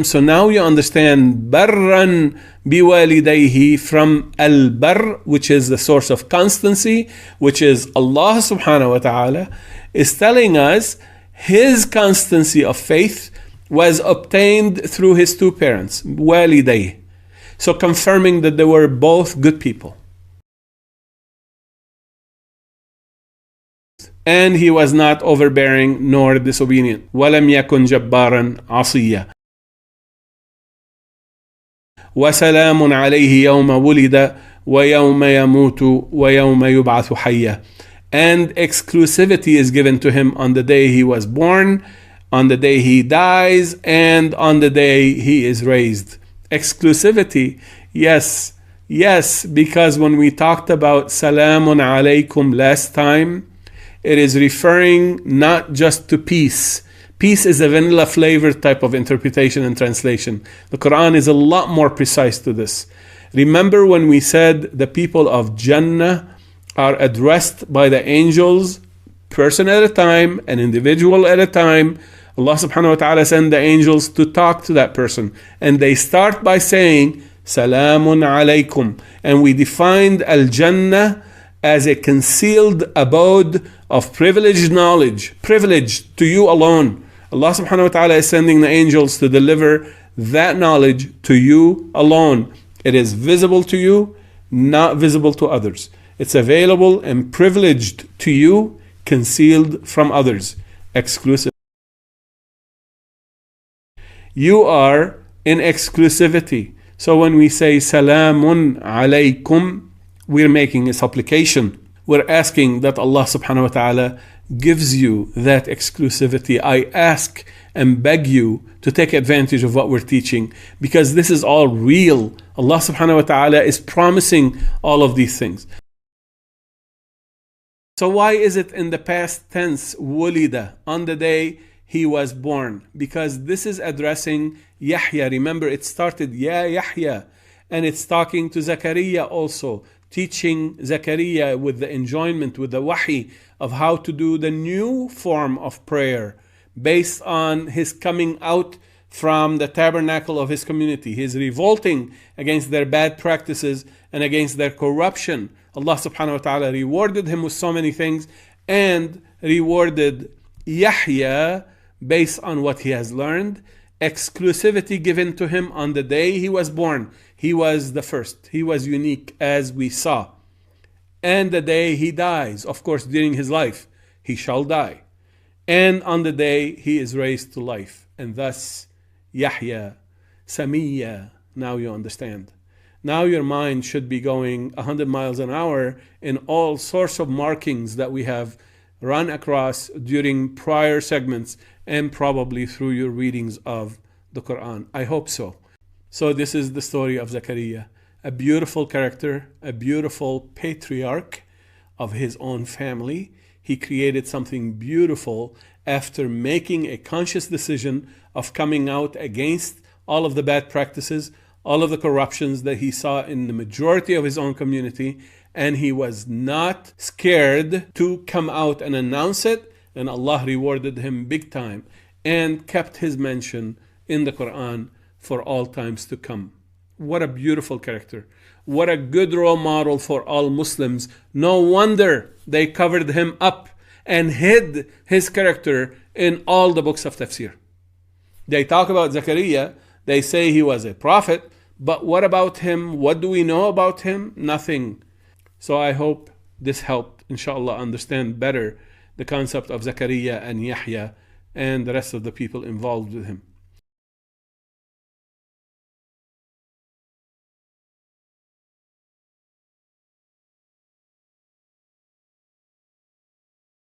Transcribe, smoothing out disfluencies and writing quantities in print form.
So now you understand barran biwalidayhi from al-barr, which is the source of constancy, which is Allah subhanahu wa ta'ala, is telling us his constancy of faith was obtained through his two parents, walidayhi. So confirming that they were both good people. And he was not overbearing nor disobedient. وَلَمْ يَكُنْ جَبَّارًا عَصِيًّا وَسَلَامٌ عَلَيْهِ يَوْمَ وُلِدَ وَيَوْمَ يَمُوتُ وَيَوْمَ يُبْعَثُ حَيًّا. And exclusivity is given to him on the day he was born, on the day he dies, and on the day he is raised. Exclusivity, yes, because when we talked about Salamun alaykum last time, it is referring not just to peace. Peace is a vanilla flavor type of interpretation and translation. The Quran is a lot more precise to this. Remember when we said the people of Jannah are addressed by the angels, person at a time, an individual at a time. Allah subhanahu wa ta'ala sent the angels to talk to that person. And they start by saying, Salamun alaykum. And we defined Al-Jannah as a concealed abode of privileged knowledge, privileged to you alone. Allah subhanahu wa ta'ala is sending the angels to deliver that knowledge to you alone. It is visible to you, not visible to others. It's available and privileged to you, concealed from others, exclusive. You are in exclusivity. So when we say Salamun alaykum, we're making a supplication. We're asking that Allah subhanahu wa ta'ala gives you that exclusivity. I ask and beg you to take advantage of what we're teaching, because this is all real. Allah subhanahu wa ta'ala is promising all of these things. So why is it in the past tense, wulida, on the day he was born? Because this is addressing Yahya. Remember, it started Ya Yahya, and it's talking to Zakaria also, teaching Zakaria with the enjoyment, with the wahi of how to do the new form of prayer based on his coming out from the tabernacle of his community. He's revolting against their bad practices and against their corruption. Allah subhanahu wa ta'ala rewarded him with so many things, and rewarded Yahya based on what he has learned. Exclusivity given to him on the day he was born. He was the first. He was unique, as we saw. And the day he dies, of course, during his life, he shall die. And on the day he is raised to life. And thus, Yahya, Samiyya, now you understand. Now your mind should be going 100 miles an hour in all sorts of markings that we have run across during prior segments and probably through your readings of the Quran. I hope so. So this is the story of Zakaria, a beautiful character, a beautiful patriarch of his own family. He created something beautiful after making a conscious decision of coming out against all of the bad practices, all of the corruptions that he saw in the majority of his own community, and he was not scared to come out and announce it, and Allah rewarded him big time and kept his mention in the Quran for all times to come. What a beautiful character. What a good role model for all Muslims. No wonder they covered him up and hid his character in all the books of tafsir. They talk about Zakaria, they say he was a prophet, but what about him? What do we know about him? Nothing. So I hope this helped, inshallah, understand better the concept of Zakaria and Yahya and the rest of the people involved with him.